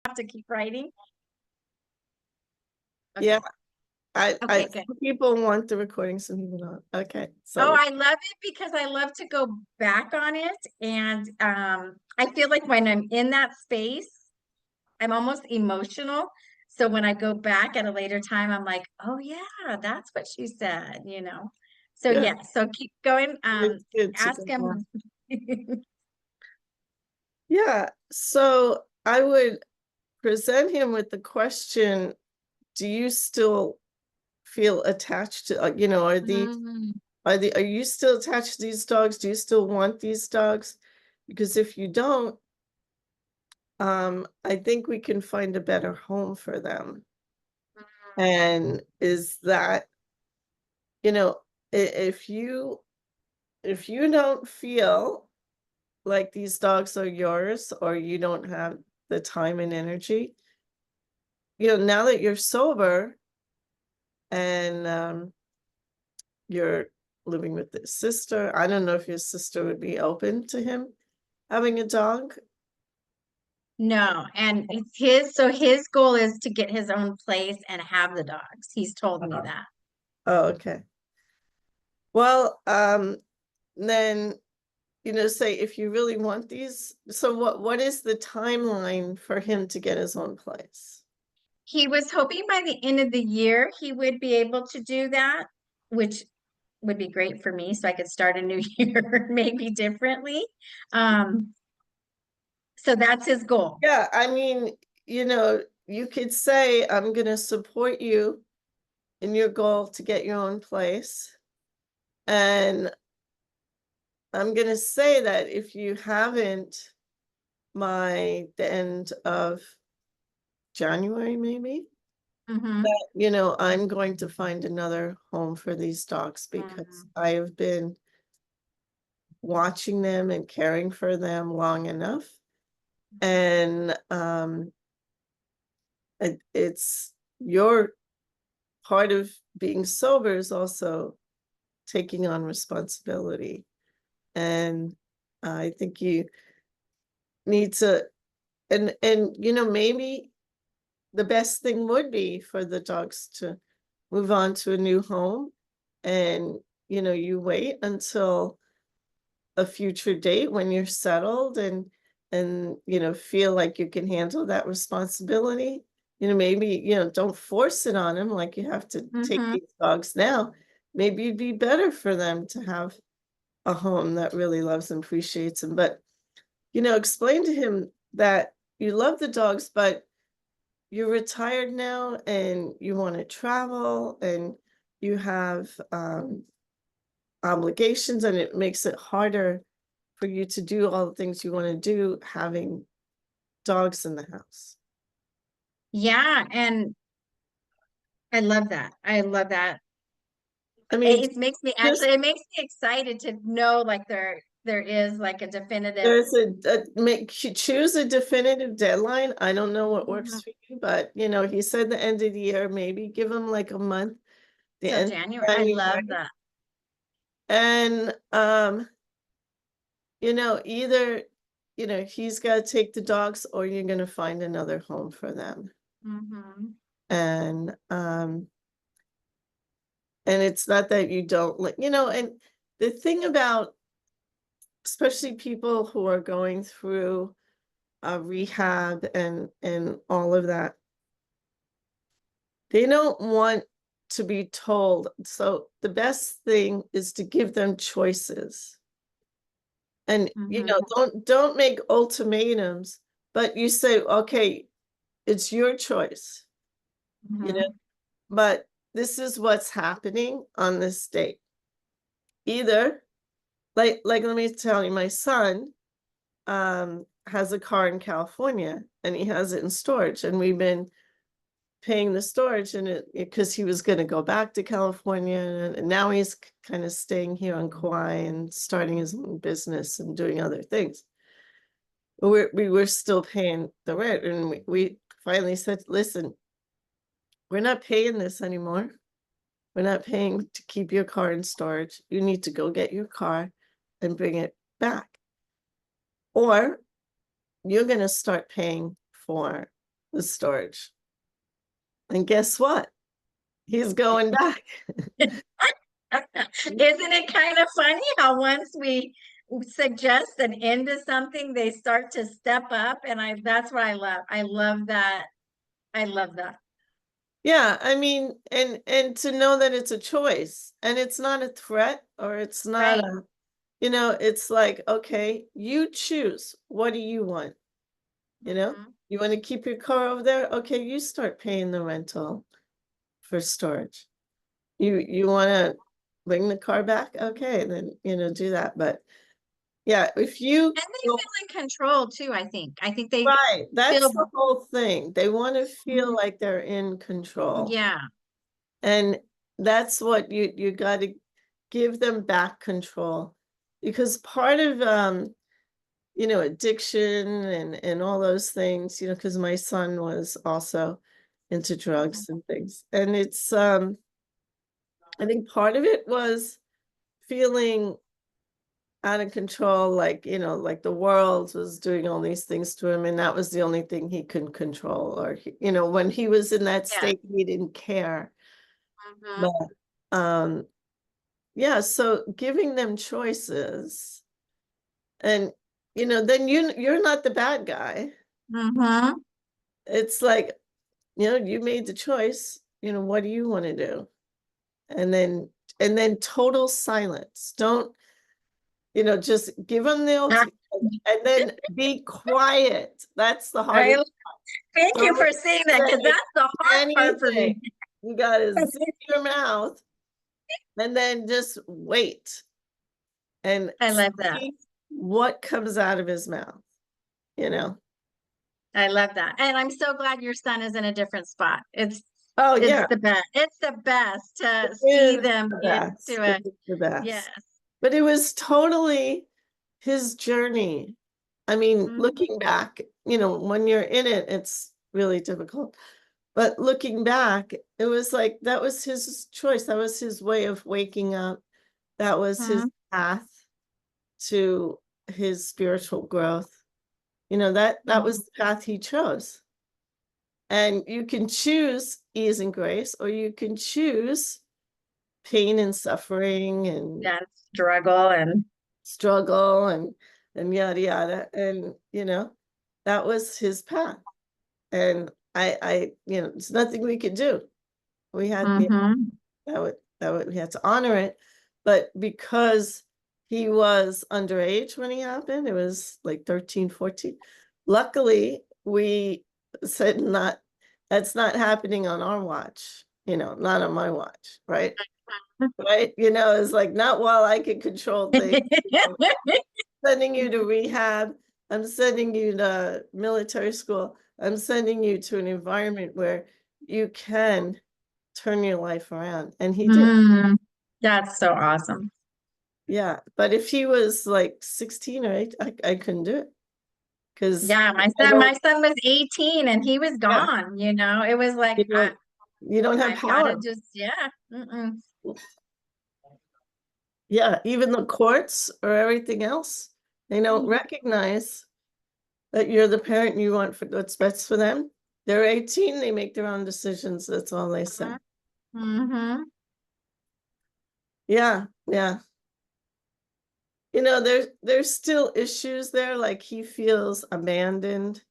have to keep writing. Okay. Yeah, I Okay, good. some people want the recording, some people don't. Okay, Oh, so I love it because I love to go back on it. And I feel like when I'm in that space, I'm almost emotional. So when I go back at a later time, I'm like, oh yeah, that's what she said, you know. So yeah, yeah, so keep going. it's good to Ask go back. him. Yeah, so I would present him with the question, do you still feel attached to, Mm, are you still attached to these dogs? Do you still want these dogs? Because if you don't, I think we can find a better home for them. And is that, you know, if you don't feel like these dogs are yours, or you don't have the time and energy, now that you're sober and you're living with this sister, I don't know if your sister would be open to him having a dog. no, and it's his goal is to get his own place and have the dogs. He's told me Uh, that. Oh, okay. Well, then, say if you really want these, so what is the timeline for him to get his own place? He was hoping by the end of the year he would be able to do that, which would be great for me so I could start a new year maybe differently. Um, so that's his goal. Yeah, I mean, you could say, I'm gonna support you in your goal to get your own place. And I'm gonna say that if you haven't by the end of January, maybe, Hmm. I'm going to find another home for these dogs because Hmm. I have been watching them and caring for them long enough. And it's your part of being sober is also taking on responsibility. And I think you need to, and maybe the best thing would be for the dogs to move on to a new home, and you wait until a future date when you're settled and feel like you can handle that responsibility. Maybe don't force it on them like you have to take Hmm. these dogs now. Maybe it'd be better for them to have a home that really loves and appreciates them. But explain to him that you love the dogs, but you're retired now and you want to travel, and you have obligations, and it makes it harder for you to do all the things you want to do having dogs in the house. Yeah, and I love that. I love that. I mean, It makes me just actually, it makes me excited to know like there is like a definitive. there's choose a definitive deadline. I don't know what Mhm. works for you, but he said the end of the year, maybe give him like a month, the So end January, of I January. love that. And either he's got to take the dogs, or you're going to find another home for them. Hmm. And it's not that you don't like, and the thing about especially people who are going through rehab and all of that, they don't want to be told. So the best thing is to give them choices. And Hmm. don't make ultimatums, but you say, okay, it's your choice, you know, Hmm. but this is what's happening on this date. Either like let me tell you, my son has a car in California, and he has it in storage, and we've been paying the storage, and it because he was going to go back to California, and now he's kind of staying here on Kauai and starting his own business and doing other things. But we were still paying the rent, and we finally said, listen, we're not paying this anymore. We're not paying to keep your car in storage. You need to go get your car and bring it back, or you're going to start paying for the storage. And guess what? He's going back. Isn't it kind of funny how once we suggest an end to something, they start to step up? And that's what I love. I love that. I love that. Yeah, I mean, and to know that it's a choice and it's not a threat or it's not Right. a, it's like, okay, you choose. What do you want? Mhm. You want to keep your car over there? Okay, you start paying the rental for storage. You want to bring the car back? Okay, then, do that. But yeah, if you And they go feel in control too, I think. I think they right, that's feel, the whole thing. They want to feel Mhm. like they're in control. Yeah. And that's what you got to give them back control. Because part of addiction and all those things, because my son was also into drugs and things. And it's I think part of it was feeling out of control, like, like the world was doing all these things to him, and that was the only thing he could control. Or, when he was in that Yeah. state, he didn't care. Mhm. But yeah, so giving them choices, and then you're not the bad guy. Mhm. It's like, you made the choice, what do you want to do? And then total silence. Don't, just give them the Ah, ultimate and then be quiet. That's the I hardest. thank you Don't for saying that because say that's the hard part for anything. me. You gotta zip your mouth and then just wait and I love that. see what comes out of his mouth, you know? I love that. And I'm so glad your son is in a different spot. Oh, It's yeah, the best. It's the best it to see is them the into best. It a is the yes. best. But it was totally his journey. I mean, Mhm. looking back, when you're in it, it's really difficult. But looking back, it was like that was his choice. That was his way of waking up. That was his Mhm. path to his spiritual growth. That was Mhm. the path he chose. And you can choose ease and grace, or you can choose pain and suffering and Yeah, struggle and struggle and yada yada. And that was his path. And there's nothing we could do. We had Mhm. we had to honor it. But because he was underage when he happened, it was like 13, 14. Luckily, we said that's not happening on our watch, not on my watch, right? Right? It's like not while I can control things. Sending you to rehab. I'm sending you to military school. I'm sending you to an environment where you can turn your life around. And he did. Mm, that's so awesome. Yeah. But if he was like 16 or 8, I couldn't do it. Because Yeah, I don't, my son was 18 and he was yeah, gone, you know. It was like you don't you don't have I've got to power. just yeah. Mm-mm. Yeah, even the courts or everything else, they don't recognize that you're the parent you want for what's best for them. They're 18, they make their own decisions. That's all they say. Mm-hmm. Yeah, yeah. There's still issues there, like he feels abandoned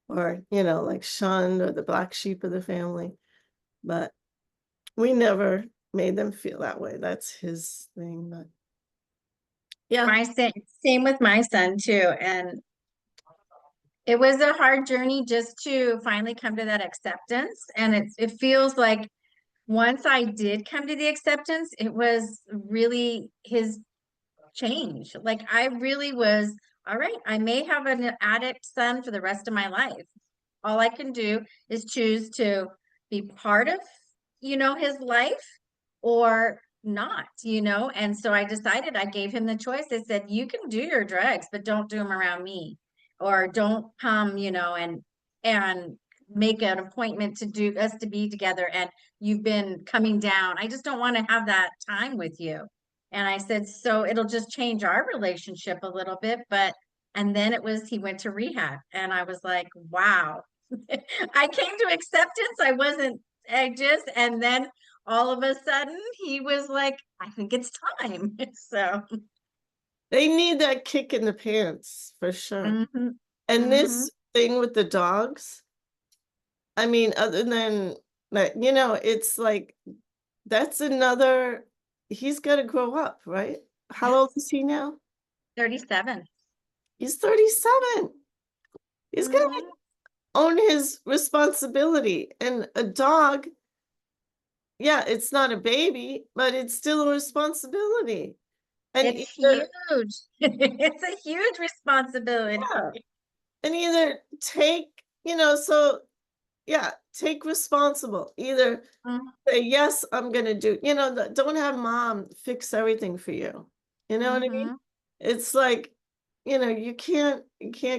or, like shunned or the black sheep of the family. But we never made them feel that way. That's his thing. But yeah, My son, same with my son too. And it was a hard journey just to finally come to that acceptance. And it feels like once I did come to the acceptance, it was really his change. Like I really was, all right, I may have an addict son for the rest of my life. All I can do is choose to be part of, his life or not, And so I decided I gave him the choice. I said, you can do your drugs, but don't do them around me or don't come, and make an appointment to do us to be together. And you've been coming down. I just don't want to have that time with you. And I said, so it'll just change our relationship a little bit. And then he went to rehab and I was like, wow. I came to acceptance. I wasn't anxious, and then all of a sudden he was like, I think it's time. So, They need that kick in the pants for sure. hmm And hmm this thing with the dogs, I mean, other than that, it's like that's another, he's got to grow up, right? How old yes, is he now? 37. He's 37. He's got to Hmm own his responsibility. And a dog, yeah, it's not a baby, but it's still a responsibility. And It's huge. It's a huge responsibility. yeah, and either take, so yeah, take responsible. Either say, yes, I'm gonna do, don't have mom fix everything for you. You know what I mean? Mm-hmm. It's like, you can't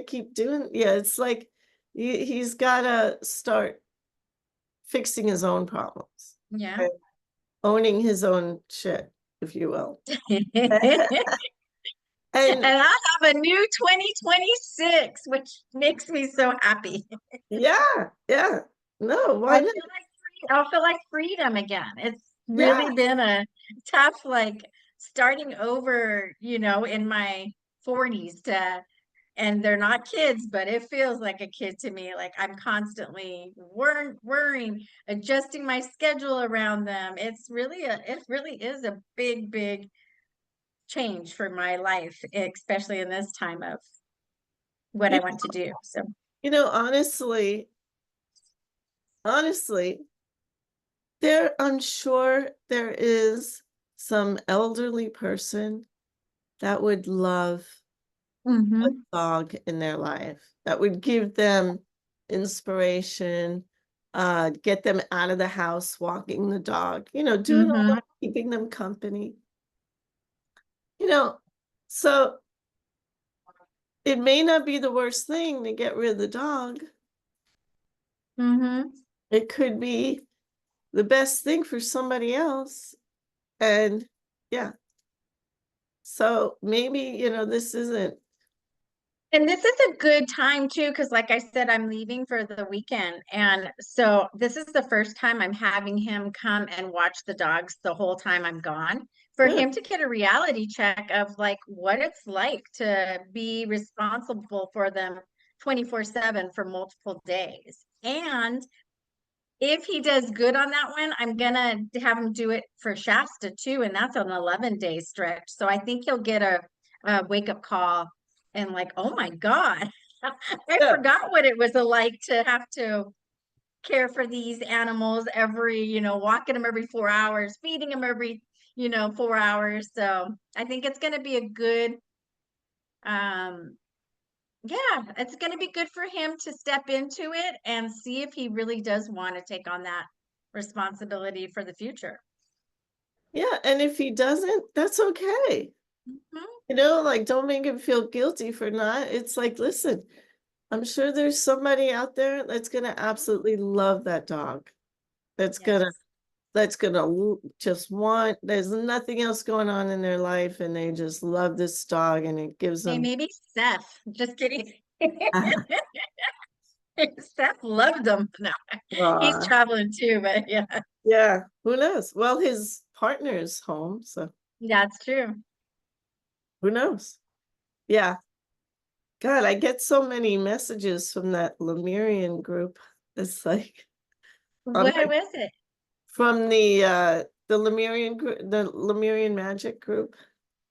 keep doing, yeah, it's like he's gotta start fixing his own problems, Yeah. and owning his own shit, if you will. And And I have a new 2026, which makes me so happy. yeah, yeah. No, why I'll not? feel like I'll feel like freedom again. It's Yeah, really been a tough, like starting over, in my 40s to, and they're not kids, but it feels like a kid to me. Like I'm constantly worrying, adjusting my schedule around them. It really is a big, big change for my life, especially in this time of what you, I want to do. So, honestly, I'm sure there is some elderly person that would love a hmm dog in their life, that would give them inspiration, get them out of the house, walking the dog, doing all hmm that, keeping them company, you know. So it may not be the worst thing to get rid of the dog. hmm It could be the best thing for somebody else. And yeah, so maybe, this isn't. And this is a good time too, because like I said, I'm leaving for the weekend. And so this is the first time I'm having him come and watch the dogs the whole time I'm gone, for Good. him to get a reality check of like what it's like to be responsible for them 24/7 for multiple days. And if he does good on that one, I'm gonna have him do it for Shasta too, and that's an 11-day stretch. So I think he'll get a wake up call and like, oh my God, I Yeah. forgot what it was like to have to care for these animals every, walking them every 4 hours, feeding them every, 4 hours. So I think it's gonna be a good, um, yeah, it's going to be good for him to step into it and see if he really does want to take on that responsibility for the future. Yeah. And if he doesn't, that's okay. Mhm. Like don't make him feel guilty for not. It's like, listen, I'm sure there's somebody out there that's gonna absolutely love that dog. That's gonna Yes. just want, there's nothing else going on in their life and they just love this dog and it gives Hey, them maybe Seth. Just kidding. Seth loved them. No, he's Aw, traveling too, but yeah, yeah, who knows? Well, his partner's home, so that's true. who knows? Yeah. God, I get so many messages from that Lemurian group. It's like I'm What like was it? from the Lemurian group, the Lemurian magic group.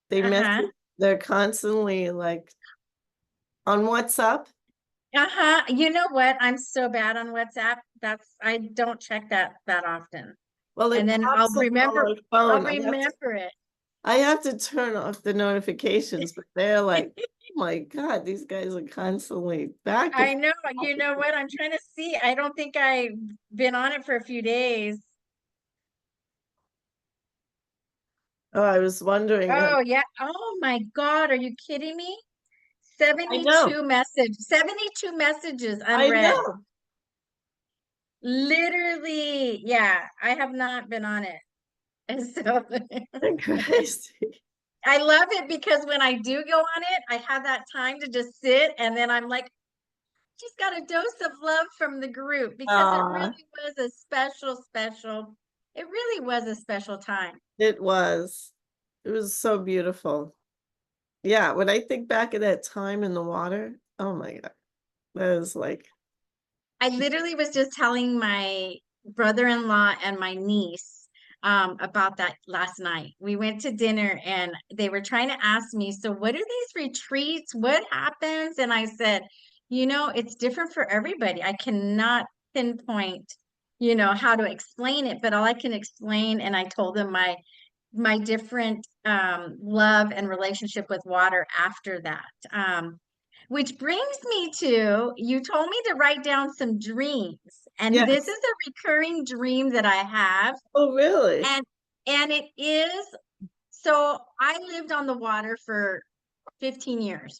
They Uh-huh. message, they're constantly like on WhatsApp. Uh-huh. You know what? I'm so bad on WhatsApp. I don't check that often. Well, And it then pops up on my I'll phone. remember it. I have to turn off the notifications, but they're like, oh my God, these guys are constantly back and I know, forth. you know what? I'm trying to see. I don't think I've been on it for a few days. Oh, I was wondering. Oh, yeah. Oh my God. Are you kidding me? I know, 72 messages I unread. know. Literally. Yeah, I have not been on it. And so They're crazy. I love it because when I do go on it, I have that time to just sit and then I'm like, she's got a dose of love from the group because it Ah, really was a it really was a special time. it was. It was so beautiful. Yeah, when I think back of that time in the water, oh my God, that was like, I literally was just telling my brother-in-law and my niece about that last night. We went to dinner and they were trying to ask me, so what are these retreats? What happens? And I said, it's different for everybody. I cannot pinpoint, how to explain it, but all I can explain, and I told them my different love and relationship with water after that. Which brings me to, you told me to write down some dreams, and this is yes. a recurring dream that I have, Oh, really? and it is, so I lived on the water for 15 years.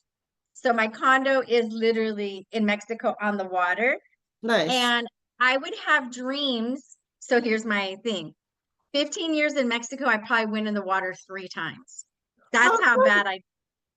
So my condo is literally in Mexico on the water, Nice. and I would have dreams. So here's my thing. 15 years in Mexico, I probably went in the water 3 times. That's Oh, how bad I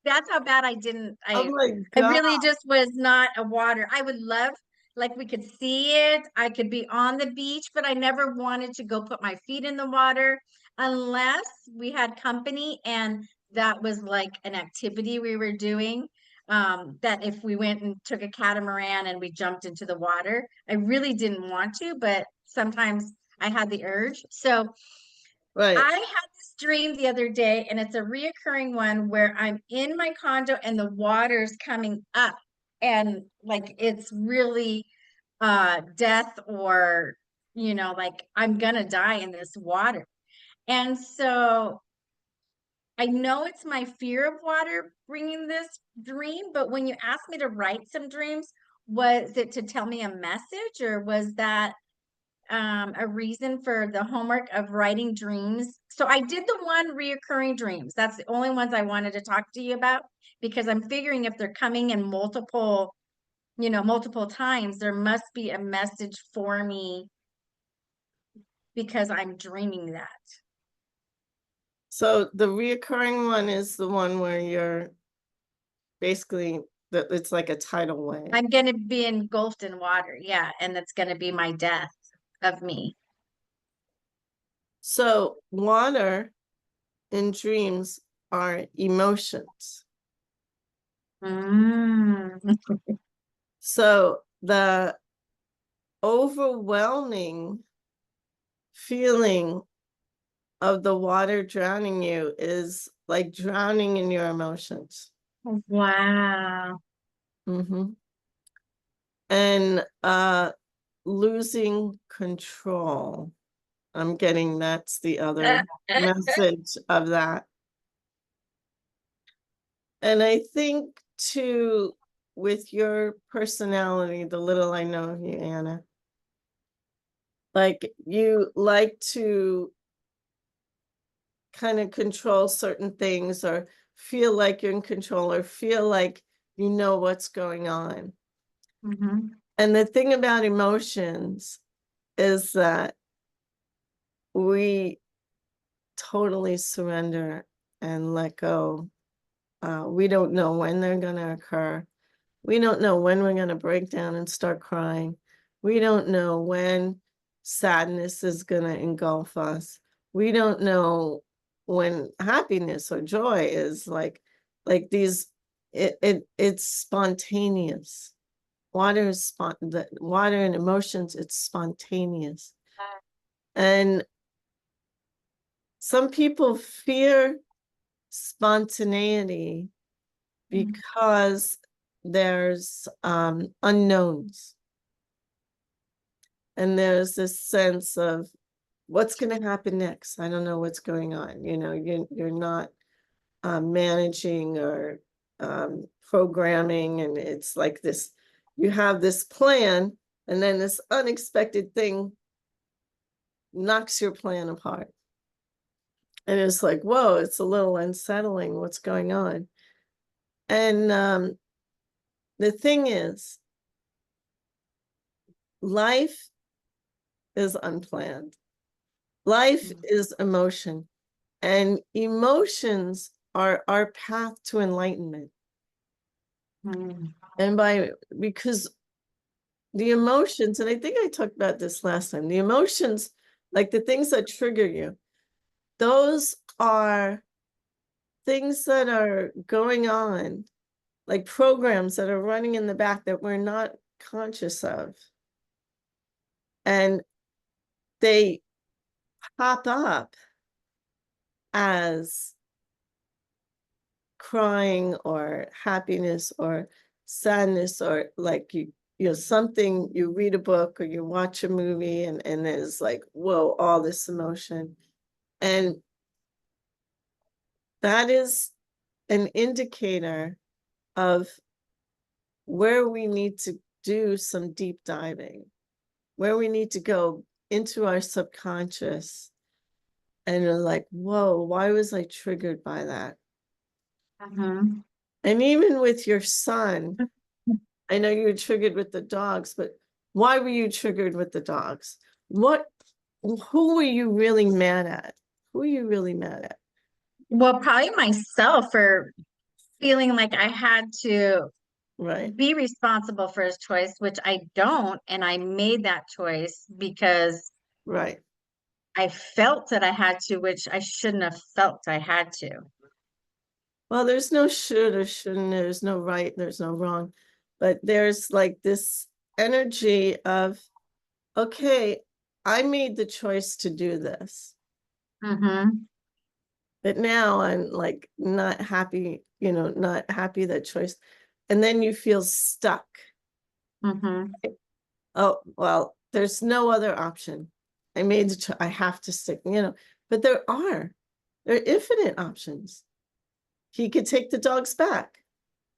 that's how bad I didn't oh my I God. really just was not a water. I would love, like, we could see it. I could be on the beach, but I never wanted to go put my feet in the water unless we had company and that was like an activity we were doing. That if we went and took a catamaran and we jumped into the water, I really didn't want to, but sometimes I had the urge. So Right. I had this dream the other day, and it's a reoccurring one where I'm in my condo and the water's coming up, and like it's really death or like I'm gonna die in this water. And so I know it's my fear of water bringing this dream, but when you asked me to write some dreams, was it to tell me a message, or was that a reason for the homework of writing dreams? So I did the one reoccurring dreams. That's the only ones I wanted to talk to you about because I'm figuring if they're coming in multiple times, there must be a message for me because I'm dreaming that. So the reoccurring one is the one where you're basically that it's like a tidal wave. I'm going to be engulfed in water. Yeah. And that's going to be my death of me. So water and dreams are emotions. Mm. So the overwhelming feeling of the water drowning you is like drowning in your emotions. Wow. Hmm. And losing control. I'm getting that's the other message of that. And I think too, with your personality, the little I know of you, Anna, like you like to kind of control certain things or feel like you're in control or feel like you know what's going on. Mhm. And the thing about emotions is that we totally surrender and let go. We don't know when they're going to occur. We don't know when we're going to break down and start crying. We don't know when sadness is going to engulf us. We don't know when happiness or joy is like these it's spontaneous. The water and emotions, it's spontaneous. And some people fear spontaneity because there's unknowns and there's this sense of what's going to happen next. I don't know what's going on. You're not managing or programming, and it's like this, you have this plan and then this unexpected thing knocks your plan apart, and it's like, whoa, it's a little unsettling, what's going on. And the thing is, life is unplanned. Life is emotion, and emotions are our path to enlightenment. Mhm. And because the emotions, and I think I talked about this last time, the emotions, like the things that trigger you, those are things that are going on, like programs that are running in the back that we're not conscious of. And they pop up as crying or happiness or sadness, or like you know, something, you read a book or you watch a movie, and there's like, whoa, all this emotion. And that is an indicator of where we need to do some deep diving, where we need to go into our subconscious and are like, whoa, why was I triggered by that? Mhm. And even with your son, I know you were triggered with the dogs, but why were you triggered with the dogs? Who were you really mad at? Who are you really mad at? Well, probably myself for feeling like I had to Right, be responsible for his choice, which I don't. And I made that choice because right. I felt that I had to, which I shouldn't have felt I had to. Well, there's no should or shouldn't, there's no right, there's no wrong, but there's like this energy of, okay, I made the choice to do this, Mm-hmm. but now I'm like not happy, you know, not happy that choice. And then you feel stuck. Mm-hmm. Oh, well, there's no other option. I made the choice, I have to stick, you know, but there are infinite options. He could take the dogs back.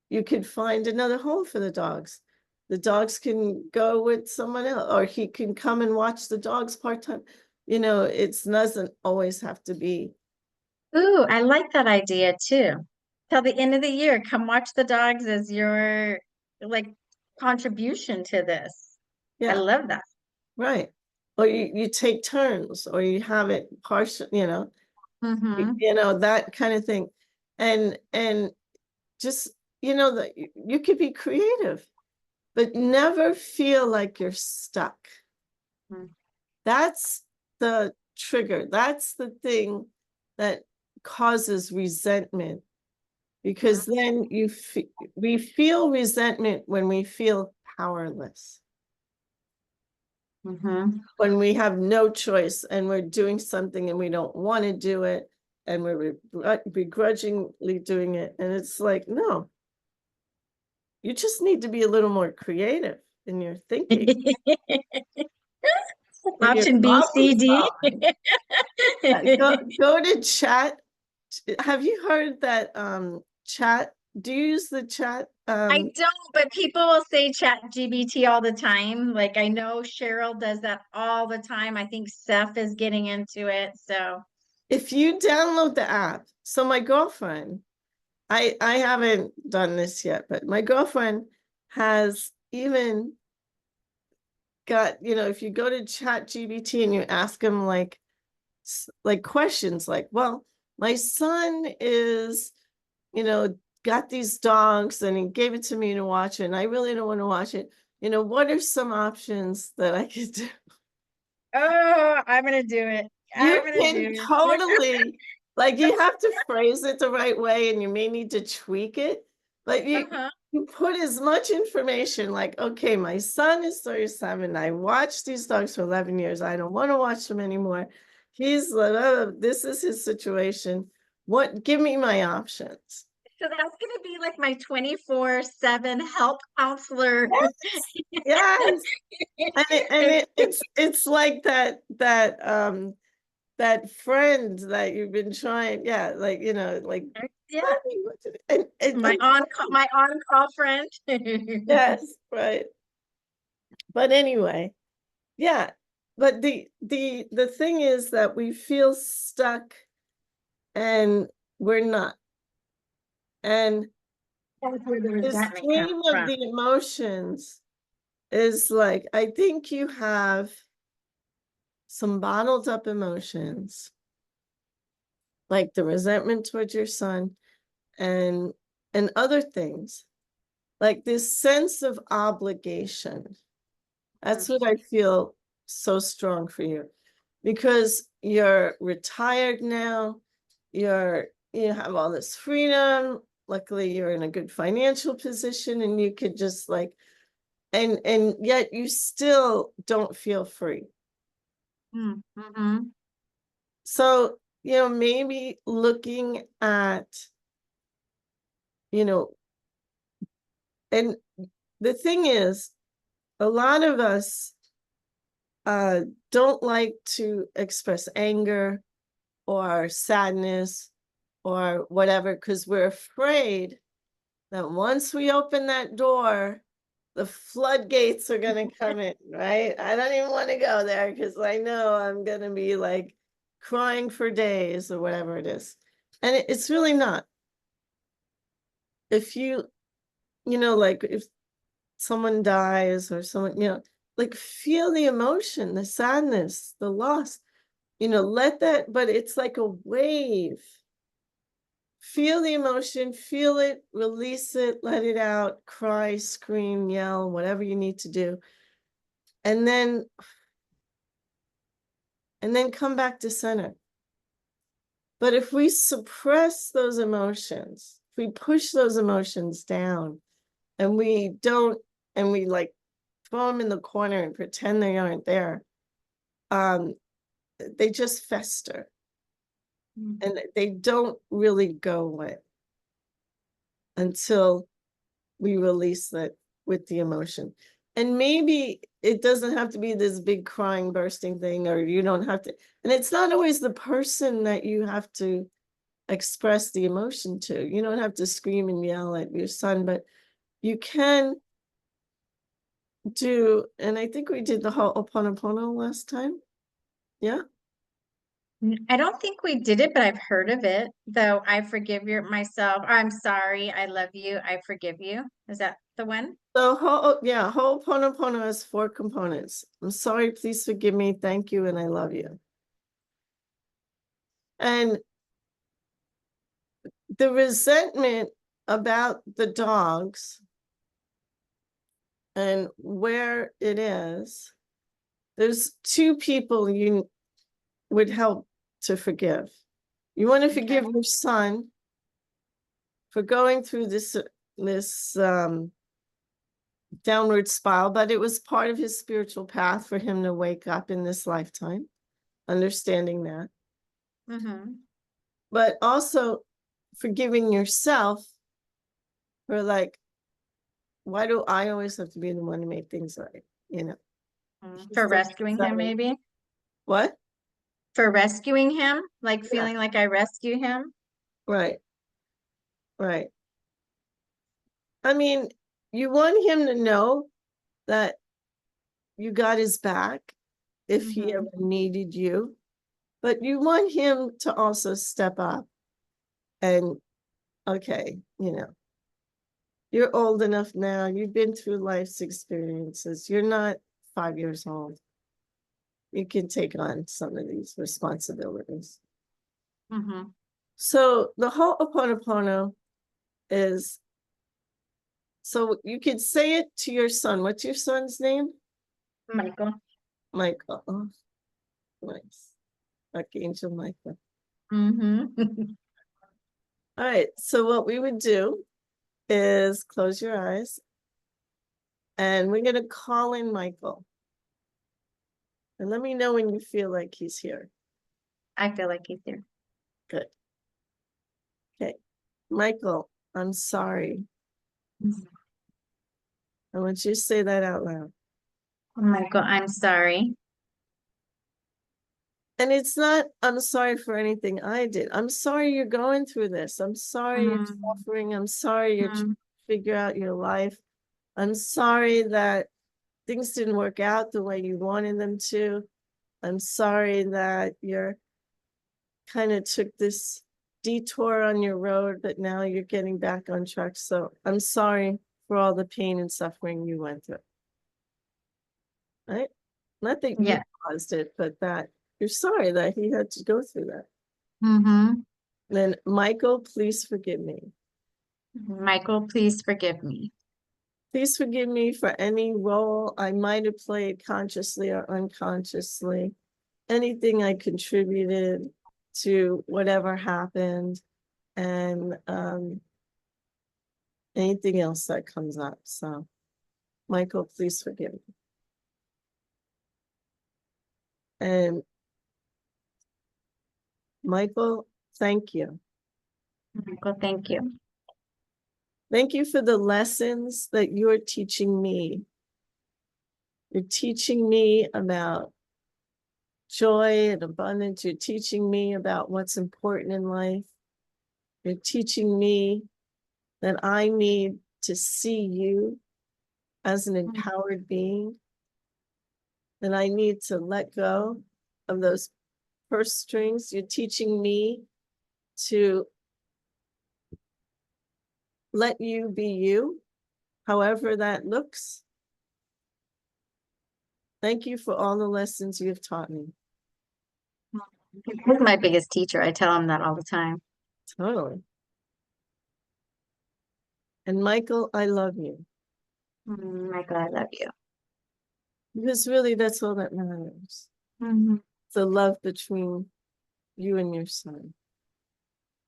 You could find another home for the dogs. The dogs can go with someone else, or he can come and watch the dogs part-time. You know, it doesn't always have to be. Ooh, I like that idea too. Till the end of the year, come watch the dogs as your like contribution to this. I Yeah, love that. right. Or you take turns, or you have it partial, Mm-hmm. you know, that kind of thing. And just, you know, that you could be creative, but never feel like you're stuck. That's the trigger. That's the thing that causes resentment, because then we feel resentment when we feel powerless, Mm-hmm. when we have no choice and we're doing something and we don't want to do it, and we're begrudgingly doing it. And it's like, no, you just need to be a little more creative in your thinking, in your Option B, problem C, D. solving. Go to chat. Have you heard that chat? Do you use the chat? I don't, but people will say chat GBT all the time. Like I know Cheryl does that all the time. I think Seth is getting into it. So, If you download the app, so my girlfriend, I haven't done this yet, but my girlfriend has even got, you know, if you go to chat GBT and you ask him like questions like, well, my son is, you know, got these dogs and he gave it to me to watch it, and I really don't want to watch it. You know, what are some options that I could do? oh, I'm gonna do it. I'm You gonna can do it. totally, like, you have to phrase it the right way and you may need to tweak it, but Uh-huh. you put as much information like, okay, my son is 37. I watched these dogs for 11 years. I don't want to watch them anymore. He's this is his situation. What, give me my options. So that's gonna be like my 24/7 help counselor. Yes, yes. It's like that friend that you've been trying, yeah, like, you know, like, Yeah, tell me what to do. And my on-call friend. yes, right. But anyway, yeah. But the thing is that we feel stuck and we're not. And That's where the the resentment comes stream of from. the emotions is like, I think you have some bottled up emotions, like the resentment towards your son, and other things, like this sense of obligation. That's what I feel so strong for you, because you're retired now. You have all this freedom. Luckily, you're in a good financial position, and you could just like, and yet you still don't feel free. Mm-hmm. So, maybe looking at, you know, and the thing is, a lot of us don't like to express anger or sadness or whatever, because we're afraid that once we open that door, the floodgates are going to come in, right? I don't even want to go there because I know I'm going to be like crying for days or whatever it is. And it's really not. If like if someone dies or someone, like feel the emotion, the sadness, the loss, let that, but it's like a wave. Feel the emotion, feel it, release it, let it out, cry, scream, yell, whatever you need to do. And then come back to center. But if we suppress those emotions, if we push those emotions down and we don't, and we like throw them in the corner and pretend they aren't there, they just fester and they don't really go away until we release that with the emotion. And maybe it doesn't have to be this big crying, bursting thing, or you don't have to, and it's not always the person that you have to express the emotion to. You don't have to scream and yell at your son, but you can do, and I think we did the Ho'oponopono last time. Yeah. I don't think we did it, but I've heard of it. Though I forgive myself. I'm sorry. I love you. I forgive you. Is that the one? So Ho'oponopono has 4 components. I'm sorry, please forgive me, thank you, and I love you. And the resentment about the dogs and where it is, there's 2 people you would help to forgive. You want to forgive your son for going through this downward spiral, but it was part of his spiritual path for him to wake up in this lifetime, understanding that. Mm-hmm. But also forgiving yourself for like, why do I always have to be the one to make things right? For So rescuing him, sorry. maybe? What? For rescuing him? Like Yeah. feeling like I rescue him? Right. Right. I mean, you want him to know that you got his back if he ever needed you, but you want him to also step up and, okay, you're old enough now, you've been through life's experiences, you're not 5 years old. You can take on some of these responsibilities. Mm-hmm. So the Ho'oponopono is, so you could say it to your son. What's your son's name? Michael. Michael. Oh, nice. Archangel Michael. Mm-hmm. All right. So what we would do is close your eyes and we're going to call in Michael. And let me know when you feel like he's here. I feel like he's here. Good. Okay. Michael, I'm sorry. I want you to say that out loud. Michael, I'm sorry. And it's not, I'm sorry for anything I did. I'm sorry you're going through this. I'm sorry you're suffering. I'm sorry you're trying to figure out your life. I'm sorry that things didn't work out the way you wanted them to. I'm sorry that you're kind of took this detour on your road, but now you're getting back on track. So I'm sorry for all the pain and suffering you went through. Right? Not that you Yeah. caused it, but that you're sorry that he had to go through that. Mm-hmm. Then, Michael, please forgive me. Michael, please forgive me. Please forgive me for any role I might have played consciously or unconsciously, anything I contributed to whatever happened, and anything else that comes up. So, Michael, please forgive me. And Michael, thank you. Michael, thank you. Thank you for the lessons that you're teaching me. You're teaching me about joy and abundance. You're teaching me about what's important in life. You're teaching me that I need to see you as an empowered being, that I need to let go of those purse strings. You're teaching me to let you be you, however that looks. Thank you for all the lessons you've taught me. He's my biggest teacher. I tell him that all the time. Totally. And Michael, I love you. Michael, I love you. Because really, that's all that matters. The love between you and your son.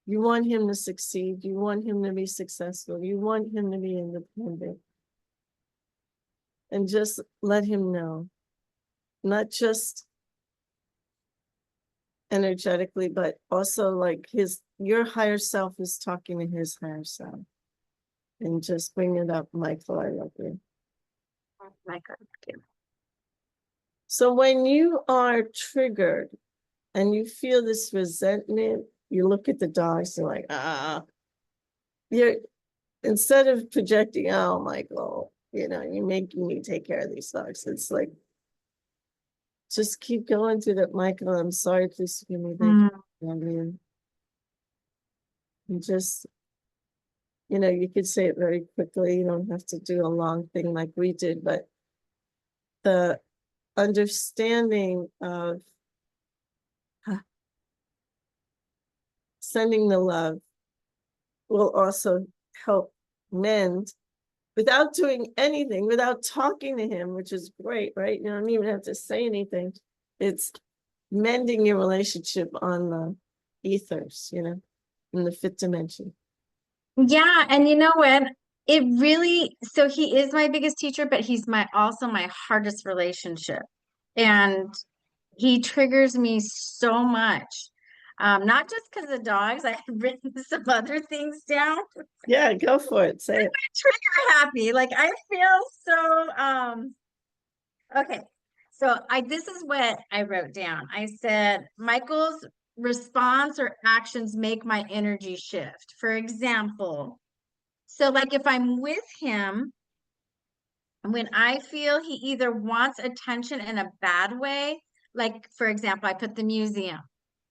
You want him to succeed. You want him to be successful. You want him to be independent. And just let him know, not just energetically, but also like your higher self is talking to his higher self. And just bring it up, Michael, I love you. Michael, thank you. So when you are triggered and you feel this resentment, you look at the dogs and like, you're, instead of projecting, oh, Michael, you're making me take care of these dogs. It's like, just keep going through that, Michael. I'm sorry, please forgive me. Thank you. And just, you could say it very quickly. You don't have to do a long thing like we did, but the understanding of sending the love will also help mend without doing anything, without talking to him, which is great, right? You don't even have to say anything. It's mending your relationship on the ethers, in the fifth dimension. Yeah, and you know what? It really, so he is my biggest teacher, but he's also my hardest relationship. And he triggers me so much. Not just because of dogs. I've written some other things down. Yeah, go for it. Say it. Trigger happy. Like I feel so okay. So this is what I wrote down. I said Michael's response or actions make my energy shift. For example, so like if I'm with him, when I feel he either wants attention in a bad way, like for example, I put the museum.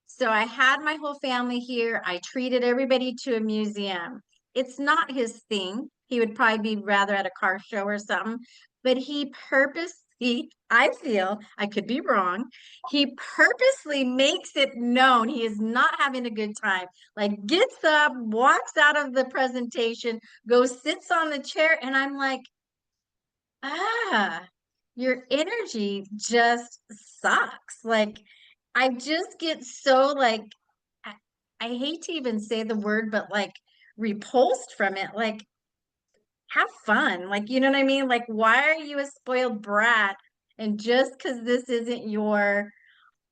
So I had my whole family here. I treated everybody to a museum. It's not his thing. He would probably be rather at a car show or something, but he purposely, I feel, I could be wrong, he purposely makes it known he is not having a good time. Like gets up, walks out of the presentation, goes, sits on the chair, and I'm like, your energy just sucks. Like, I just get so like, I, I hate to even say the word, but like repulsed from it. Like, have fun. Like, you know what I mean? Like, why are you a spoiled brat? And just because this isn't your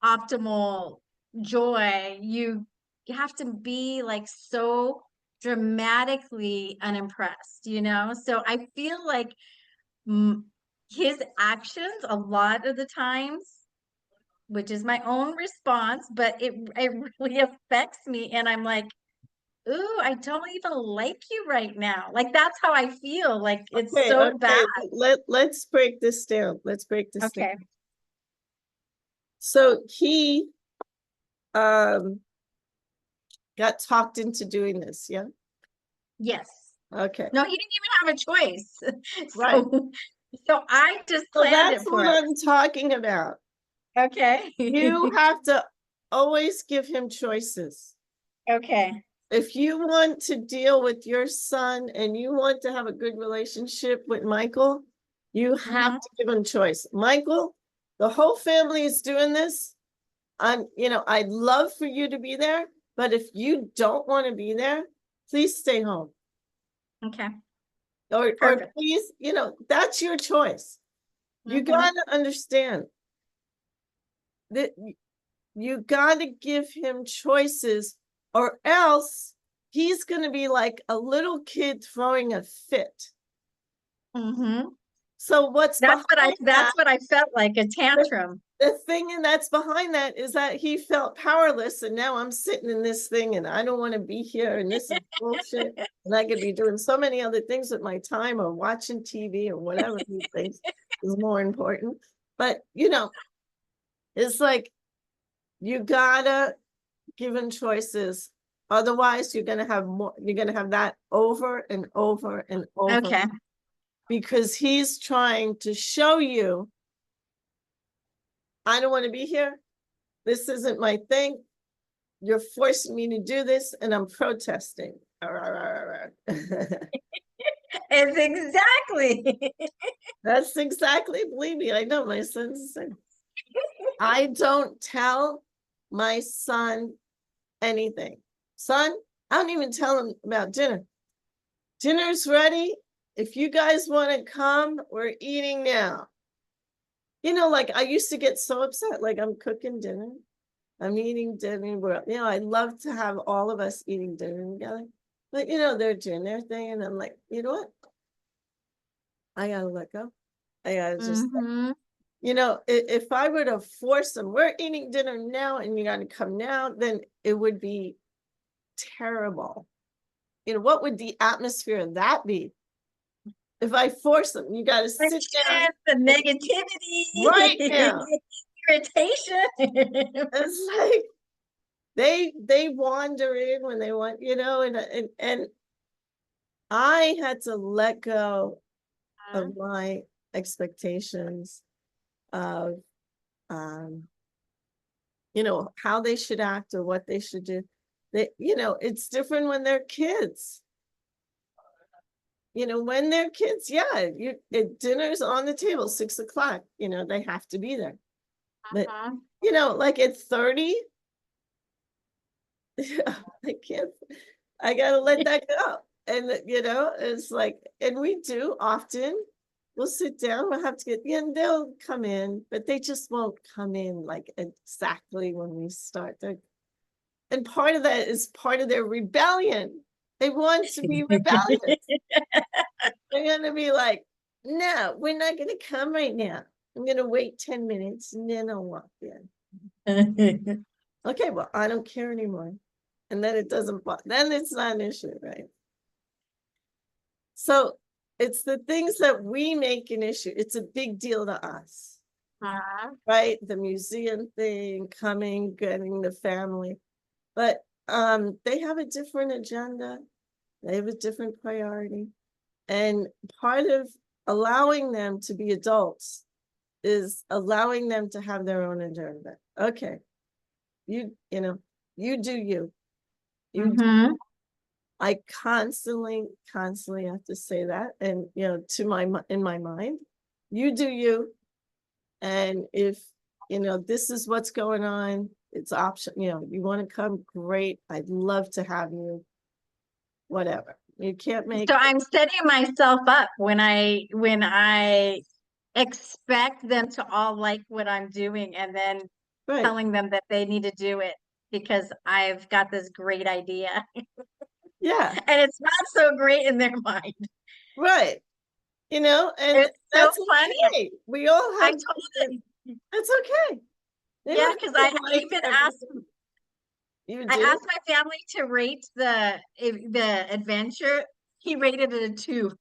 optimal joy, you have to be like so dramatically unimpressed, So I feel like his actions a lot of the times, which is my own response, but it really affects me, and I'm like, ooh, I don't even like you right now. Like that's how I feel. Like it's so bad. Let's break this down. Let's break this down. Okay. So he got talked into doing this, yeah? Yes. Okay. No, he didn't even have a choice. Right. So I just So planned that's it for what him. I'm talking about. Okay. You have to always give him choices. Okay. if you want to deal with your son and you want to have a good relationship with Michael, you have Mhm. to give him choice. Michael, the whole family is doing this. I'd love for you to be there, but if you don't want to be there, please stay home. Okay. Or Perfect. please, that's your choice. You Mhm. gotta understand that you gotta give him choices, or else he's gonna be like a little kid throwing a fit. Mhm. So what's behind That's that? what I felt like, a tantrum. The thing that's behind that is that he felt powerless, and now I'm sitting in this thing and I don't want to be here, and this is bullshit. And I could be doing so many other things with my time, or watching TV, or whatever he thinks is more important. But it's like you gotta give him choices. Otherwise, you're gonna have that over and over and over, Okay. because he's trying to show you, I don't want to be here. This isn't my thing. You're forcing me to do this, and I'm protesting. It's exactly. That's exactly, believe me, I know my son's the same. I don't tell my son anything. Son, I don't even tell him about dinner. Dinner's ready. If you guys want to come, we're eating now. Like I used to get so upset, like I'm cooking dinner. I'm eating dinner. I'd love to have all of us eating dinner together. But they're doing their thing, and I'm like, you know what? I gotta let go. I gotta just, Mhm. if I were to force them, we're eating dinner now and you gotta come now, then it would be terrible. What would the atmosphere of that be? If I force them, you gotta sit down The right negativity, now. irritation. It's like they wander in when they want, and I had to let go of my expectations of um how they should act or what they should do. It's different when they're kids. When they're kids, yeah, dinner's on the table, 6 o'clock, they have to be there. But Mhm. like at 30, I can't, I gotta let that go. And it's like, and we do often, we'll sit down, we'll have to and they'll come in, but they just won't come in like exactly when we start. And part of that is part of their rebellion. They want to be rebellious. They're gonna be like, no, we're not gonna come right now. I'm gonna wait 10 minutes and then I'll walk in. Okay, well, I don't care anymore. And then it doesn't, then it's not an issue, right? So it's the things that we make an issue. It's a big deal to us, right? The museum thing, coming, getting the family. But they have a different agenda. They have a different priority. And part of allowing them to be adults is allowing them to have their own agenda. Okay, you do you. Mhm. I constantly have to say that, and in my mind, you do you. And if this is what's going on, it's option. You want to come, great. I'd love to have you. Whatever. You can't make So I'm setting myself up when I expect them to all like what I'm doing and then right. telling them that they need to do it because I've got this great idea. Yeah, And it's not so great in their mind. right. And It's so that's funny. okay. We all I have told different, it, that's okay. They yeah, don't because have I to like even asked everything you I do. asked my family to rate the adventure. He rated it a 2.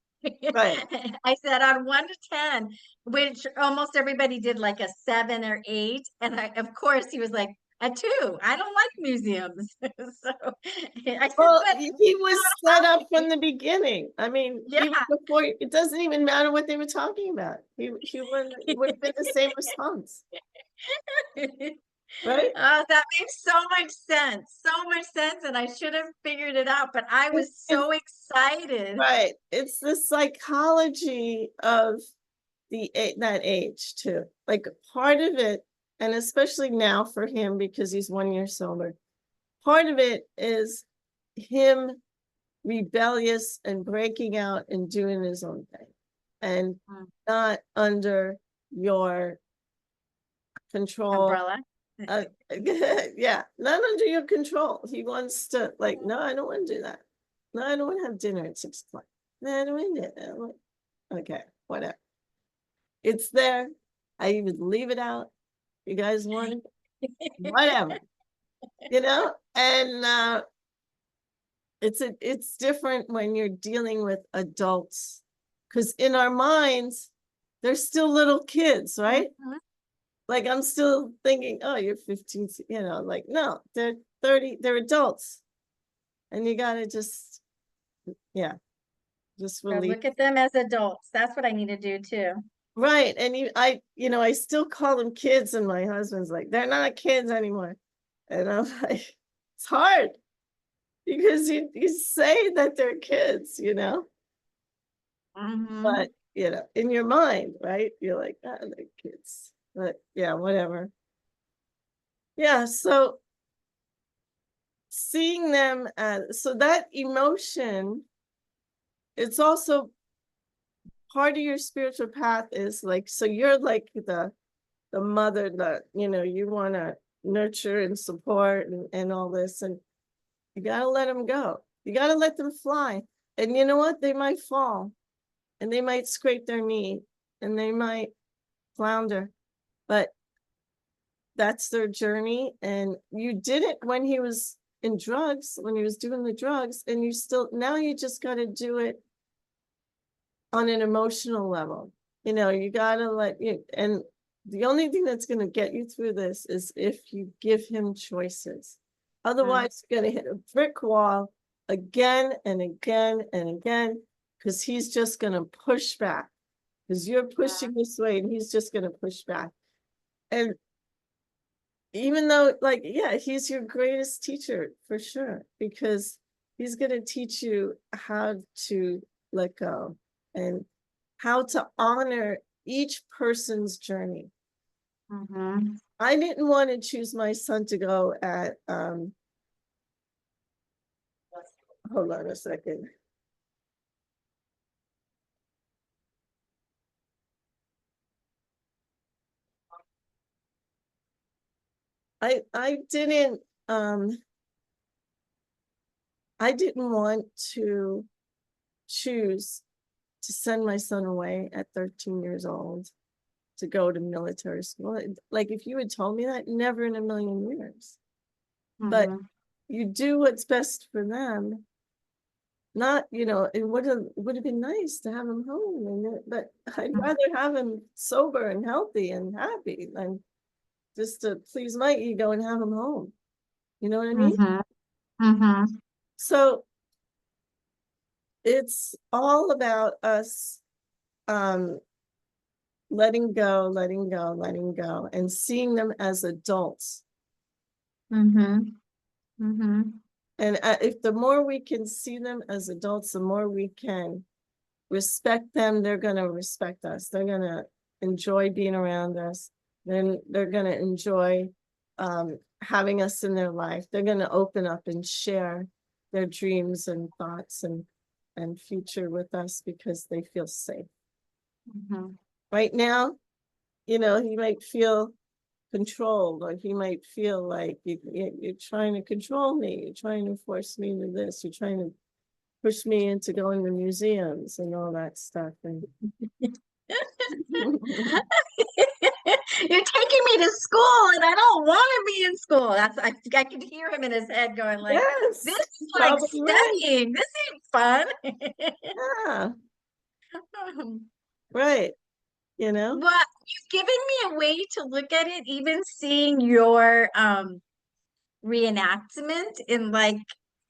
Right. I said on 1 to 10, which almost everybody did like a 7 or 8. And of course he was like a 2. I don't like museums. So I said, Well, but he was set up from the beginning. I mean, yeah. even before, it doesn't even matter what they were talking about. He would, it would have been the same response. right? Oh, that makes so much sense. So much sense. And I should have figured it out, but I was It's so excited. right. It's the psychology of that age too. Like part of it, and especially now for him because he's 1 year sober, part of it is him rebellious and breaking out and doing his own thing and Mm, not under your control. umbrella. Uh, yeah, not under your control. He wants to, like, no, I don't want to do that. No, I don't want to have dinner at 6 o'clock. No, I don't want to do that. Okay, whatever. It's there. I even leave it out. You guys want it? Whatever, and it's different when you're dealing with adults because in our minds they're still little kids, right? Mhm. Like I'm still thinking, oh, you're 15, like no, they're 30, they're adults, and you gotta just, yeah, just So release. look at them as adults. That's what I need to do too. Right, and I still call them kids, and my husband's like, they're not kids anymore, and I'm like, it's hard because you say that they're kids. Hmm. But, in your mind, right? You're like, "Ah, they're kids." But yeah, whatever. Yeah, so seeing them so that emotion, it's also part of your spiritual path is like, so you're like the mother that, you want to nurture and support and all this, and you got to let them go. You got to let them fly. And you know what? They might fall and they might scrape their knee and they might flounder, but that's their journey. And you did it when he was in drugs, when he was doing the drugs, and now you just got to do it on an emotional level. You got to and the only thing that's going to get you through this is if you give him choices. Otherwise, you're going to hit a brick wall again and again and again because he's just going to push back because you're pushing this way and he's just going to push back. And even though, like, yeah, he's your greatest teacher for sure, because he's going to teach you how to let go and how to honor each person's journey. Hmm. I didn't want to choose my son to go at, hold on a second. I didn't, I didn't want to choose to send my son away at 13 years old to go to military school. Like if you had told me that, never in a million years. But Hmm. you do what's best for them. Not, it would have been nice to have him home, but I'd rather have him sober and healthy and happy than just to please my ego and have him home. You know what I mean? Hmm. Hmm. So it's all about us um letting go, letting go, letting go, and seeing them as adults. Hmm. Hmm. And if the more we can see them as adults, the more we can respect them, they're going to respect us. They're going to enjoy being around us. Then they're going to enjoy having us in their life. They're going to open up and share their dreams and thoughts and future with us because they feel safe. Hmm. Right now, he might feel controlled, or he might feel like you're trying to control me. You're trying to force me to this. You're trying to push me into going to museums and all that stuff. And You're taking me to school and I don't want to be in school. I can hear him in his head going like, this yes, is like probably right. studying. This ain't fun. Yeah, right. You know, Well, you've given me a way to look at it, even seeing your reenactment in like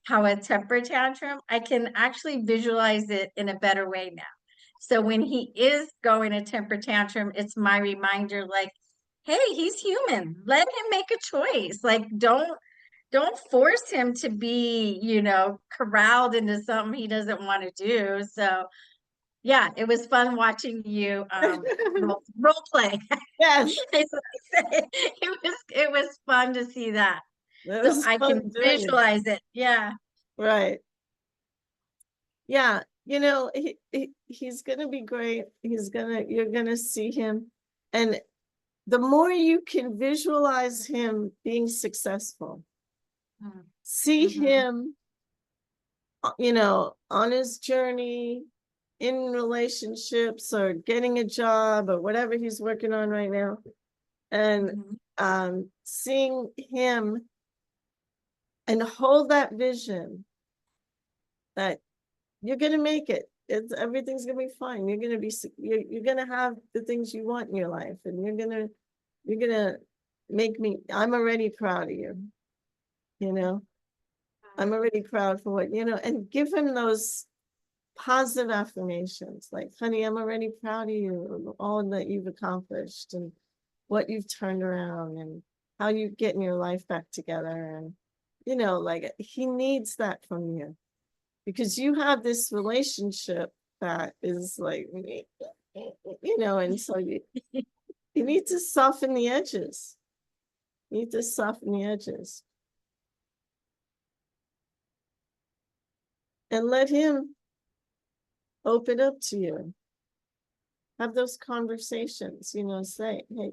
how a temper tantrum, I can actually visualize it in a better way now. So when he is going a temper tantrum, it's my reminder like, hey, he's human. Let him make a choice. Like, don't force him to be, corralled into something he doesn't want to do. So yeah, it was fun watching you role play. Yes, Is what I say. It was fun to see that. it So was I can fun doing it. visualize it. Yeah. Right. Yeah, he's gonna be great. You're gonna see him. And the more you can visualize him being successful, see Mm-hmm. him, on his journey in relationships or getting a job or whatever he's working on right now, and Mm-hmm. seeing him and hold that vision that you're gonna make it. Everything's gonna be fine. You're gonna have the things you want in your life, and you're gonna make me. I'm already proud of you. You know, I'm already proud for and give him those positive affirmations, like, honey, I'm already proud of you, all that you've accomplished and what you've turned around and how you getting your life back together. And like, he needs that from you, because you have this relationship that is like, and so you need to soften the edges. You need to soften the edges and let him open up to you. Have those conversations, say, hey,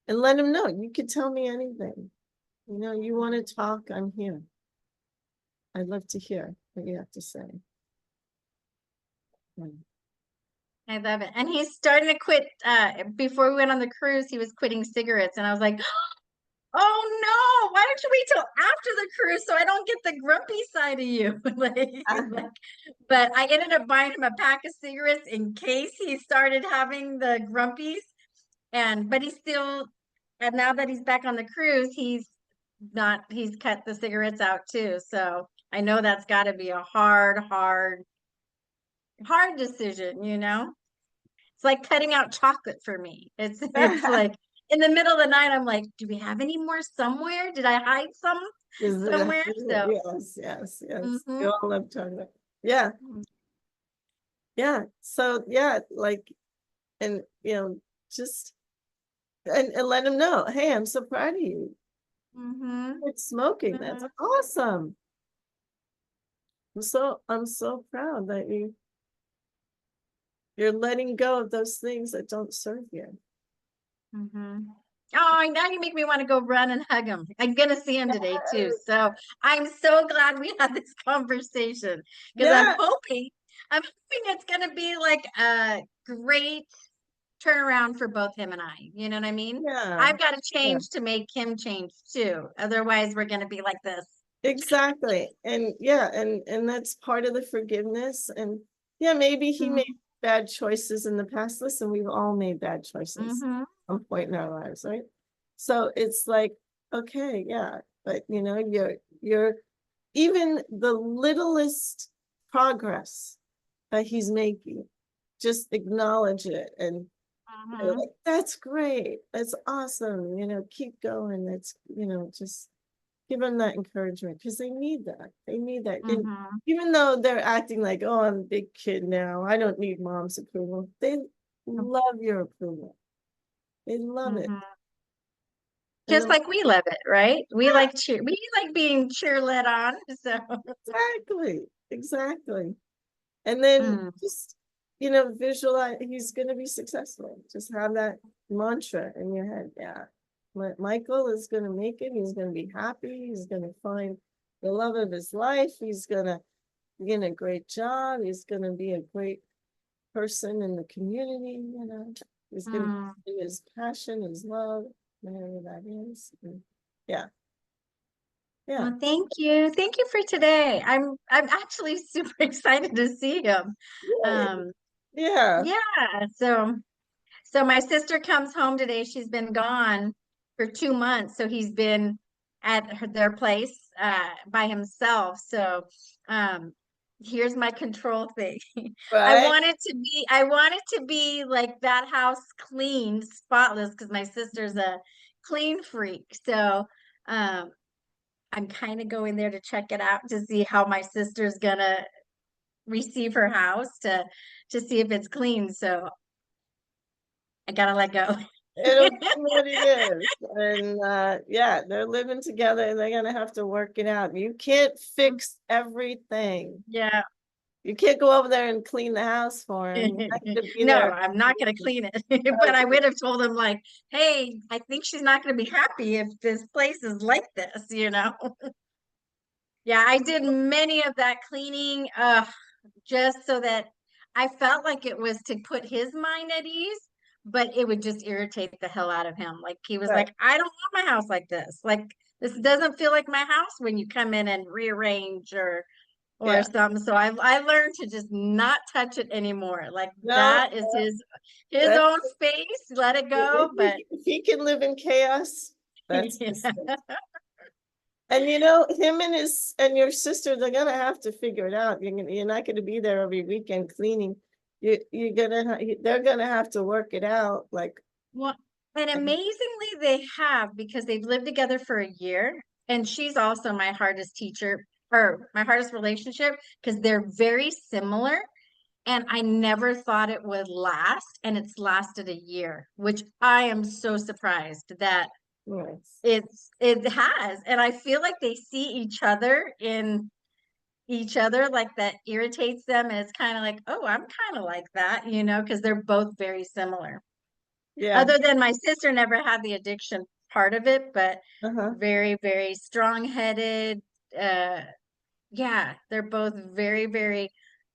and let him know you can tell me anything. You want to talk, I'm here. I'd love to hear what you have to say. Mm. I love it. And he's starting to quit. Before we went on the cruise, he was quitting cigarettes. And I was like, oh no, why don't you wait till after the cruise so I don't get the grumpy side of you? But I ended up buying him a pack of cigarettes in case he started having the grumpies. But he's still, and now that he's back on the cruise, he's cut the cigarettes out too. So I know that's got to be a hard, hard, hard decision. It's like cutting out chocolate for me. It's like in the middle of the night, I'm like, do we have any more somewhere? Did I hide some somewhere? So, Yes, yes, yes. You mhm. all love chocolate. Yeah, yeah. So yeah, like, and just and let him know, hey, I'm so proud of you. Mhm. It's smoking. That's Mhm. awesome. I'm so proud that you're letting go of those things that don't serve you. Mhm. Oh, now you make me want to go run and hug him. I'm gonna see him today too. So I'm so glad we had this conversation because Yeah, I'm hoping it's gonna be like a great turnaround for both him and I. You know what I mean? yeah, I've got to yeah. change to make him change too. Otherwise, we're gonna be like this. Exactly. And yeah, and that's part of the forgiveness. And yeah, maybe he made Mhm. bad choices in the past. Listen, we've all made bad choices Mhm. at some point in our lives, right? So it's like, okay, yeah, but you're even the littlest progress that he's making, just acknowledge it and like, Mhm. that's great. That's awesome. Keep going. That's, just give them that encouragement, because they need that. They need that. And Mhm. even though they're acting like, oh, I'm a big kid now, I don't need mom's approval. They love your approval. They love it. Mhm. And Just like we love it, right? We like being cheer led on. So exactly, exactly. And then mm, just, visualize he's gonna be successful. Just have that mantra in your head. Yeah. Michael is gonna make it. He's gonna be happy. He's gonna find the love of his life. He's gonna get a great job. He's gonna be a great person in the community. He's gonna mm. do his passion, his love, whatever that is. And yeah, yeah, Well, thank you. Thank you for today. I'm actually super excited to see him. yay. Um, Yeah. yeah, so my sister comes home today. She's been gone for 2 months, so he's been at their place by himself. So um here's my control thing. Right? I want it to be like that house clean, spotless, because my sister's a clean freak. So I'm kind of going there to check it out to see how my sister's gonna receive her house to see if it's clean. So I gotta let go. It'll be what it is. And yeah, they're living together and they're gonna have to work it out. You can't fix everything. Yeah. You can't go over there and clean the house for him. You're not gonna be No, there. I'm not gonna clean it. But I would have told him like, hey, I think she's not gonna be happy if this place is like this, you know? Yeah, I did many of that cleaning, just so that I felt like it was to put his mind at ease, but it would just irritate the hell out of him. Like he was Right. like, I don't want my house like this. Like this doesn't feel like my house when you come in and rearrange or Yeah. something. So I learned to just not touch it anymore. Like No, that is his that's own space. Let it go. But if he can live in chaos, that's yeah. his thing. And you know, him and his and your sister, they're gonna have to figure it out. You're not gonna be there every weekend cleaning. They're gonna have to work it out. Like, Well, and amazingly, they have because they've lived together for a year. And she's also my hardest teacher or my hardest relationship because they're very similar. And I never thought it would last. And it's lasted a year, which I am so surprised that yes, it has. And I feel like they see each other in each other, like that irritates them. And it's kind of like, oh, I'm kind of like that, you know, because they're both very similar. yeah, Other than my sister never had the addiction part of it, but uh-huh, very, very strong-headed. Uh, yeah, they're both very, very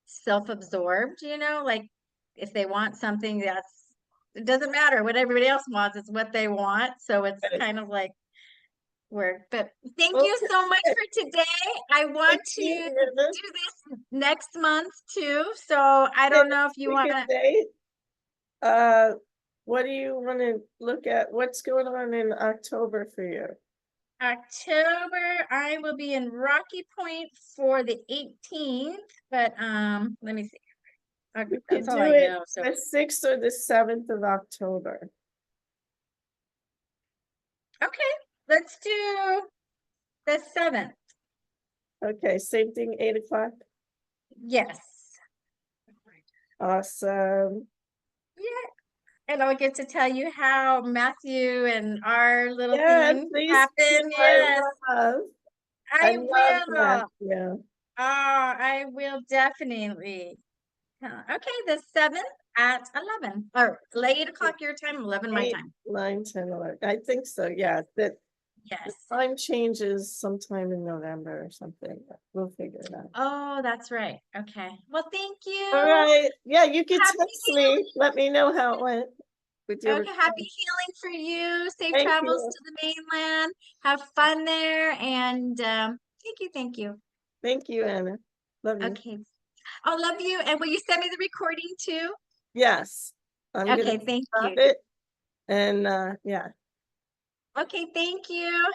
self-absorbed, you know, like if they want something it doesn't matter what everybody else wants, it's what they want. So it's right. kind of like but thank you Okay, so much for today. I want thank you, to Hannah. do this next month too. So I Okay, don't know if you pick want a to date. Uh, what do you want to look at? What's going on in October for you? October, I will be in Rocky Point for the 18th, but let me see. We That's could all do I it know. So the 6th or the 7th of October. okay, let's do the 7th. Okay, same thing, 8 o'clock. Yes. Awesome. Yeah. And I'll get to tell you how Matthew and our little Yeah, thing please keep happened. my Yes, love. I I love will. that. Yeah. I will definitely. Okay, the 7th at 11 or 8 o'clock your time, 11 my 8, time. 9, 10, 11. I think so. Yeah. That the Yes. time changes sometime in November or something. We'll figure it out. Oh, that's right. Okay. Well, thank All you. right. Yeah, you could Happy text me. Let me know how it went with your healing. Okay, happy response. healing for you. Safe Thank travels you. to the mainland. Have fun there. And thank you. Thank you. Thank you, Anna. Love you. Okay. I love you. And will you send me the recording too? Yes. I'm gonna Okay, thank stop you. it. And yeah. Okay, thank you.